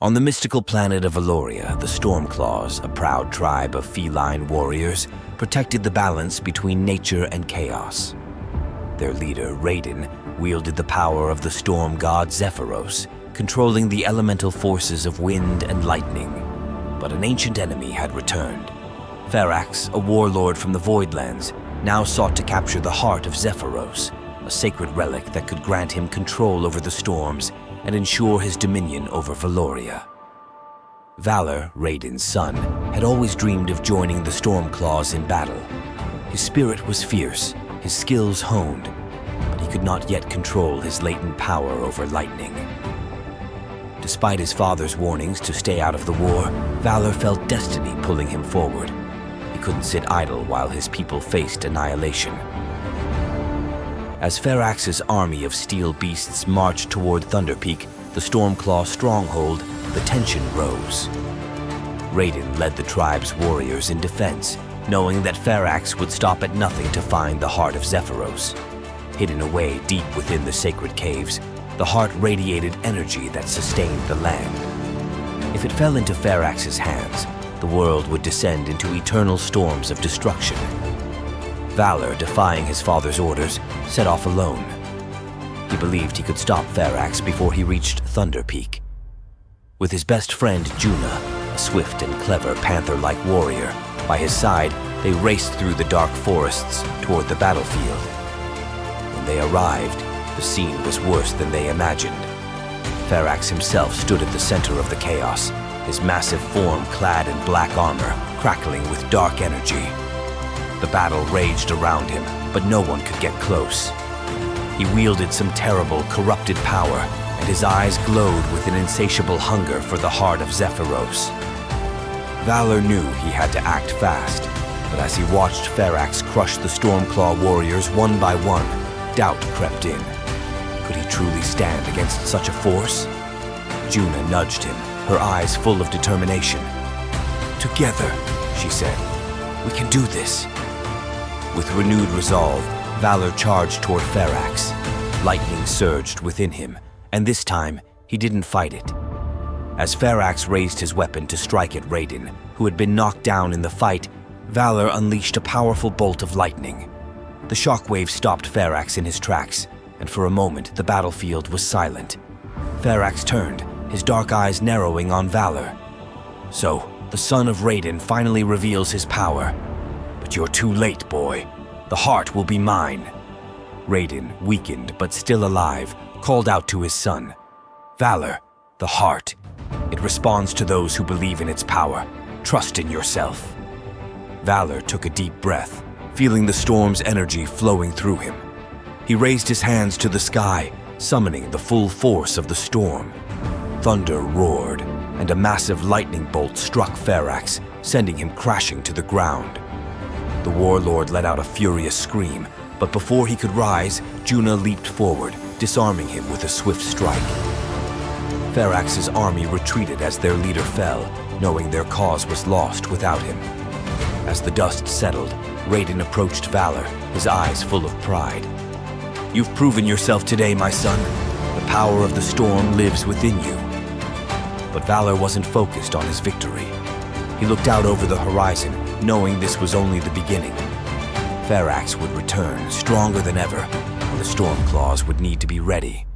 On the mystical planet of Veloria, the Stormclaws, a proud tribe of feline warriors, protected the balance between nature and chaos. Their leader, Raiden, wielded the power of the storm god Zephyros, controlling the elemental forces of wind and lightning. But an ancient enemy had returned. Ferax, a warlord from the Voidlands, now sought to capture the heart of Zephyros, a sacred relic that could grant him control over the storms and ensure his dominion over Veloria. Valor, Raiden's son, had always dreamed of joining the Stormclaws in battle. His spirit was fierce, his skills honed, but he could not yet control his latent power over lightning. Despite his father's warnings to stay out of the war, Valor felt destiny pulling him forward. He couldn't sit idle while his people faced annihilation. As Ferax's army of steel beasts marched toward Thunder Peak, the Stormclaw stronghold, the tension rose. Raiden led the tribe's warriors in defense, knowing that Ferax would stop at nothing to find the heart of Zephyros. Hidden away deep within the sacred caves, the heart radiated energy that sustained the land. If it fell into Ferax's hands, the world would descend into eternal storms of destruction. Valor, defying his father's orders, set off alone. He believed he could stop Ferax before he reached Thunder Peak. With his best friend, Juna, a swift and clever panther-like warrior, by his side, they raced through the dark forests toward the battlefield. When they arrived, the scene was worse than they imagined. Ferax himself stood at the center of the chaos, his massive form clad in black armor, crackling with dark energy. The battle raged around him, but no one could get close. He wielded some terrible, corrupted power, and his eyes glowed with an insatiable hunger for the heart of Zephyros. Valor knew he had to act fast, but as he watched Ferax crush the Stormclaw warriors one by one, doubt crept in. Could he truly stand against such a force? Juna nudged him, her eyes full of determination. "Together," she said, "we can do this." With renewed resolve, Valor charged toward Ferax. Lightning surged within him, and this time, he didn't fight it. As Ferax raised his weapon to strike at Raiden, who had been knocked down in the fight, Valor unleashed a powerful bolt of lightning. The shockwave stopped Ferax in his tracks, and for a moment, the battlefield was silent. Ferax turned, his dark eyes narrowing on Valor. "So, the son of Raiden finally reveals his power. But you're too late, boy. The heart will be mine." Raiden, weakened but still alive, called out to his son. "Valor, the heart. It responds to those who believe in its power. Trust in yourself." Valor took a deep breath, feeling the storm's energy flowing through him. He raised his hands to the sky, summoning the full force of the storm. Thunder roared, and a massive lightning bolt struck Ferax, sending him crashing to the ground. The warlord let out a furious scream, but before he could rise, Juna leaped forward, disarming him with a swift strike. Ferax's army retreated as their leader fell, knowing their cause was lost without him. As the dust settled, Raiden approached Valor, his eyes full of pride. "You've proven yourself today, my son. The power of the storm lives within you." But Valor wasn't focused on his victory. He looked out over the horizon, knowing this was only the beginning. Ferax would return, stronger than ever, and the Stormclaws would need to be ready.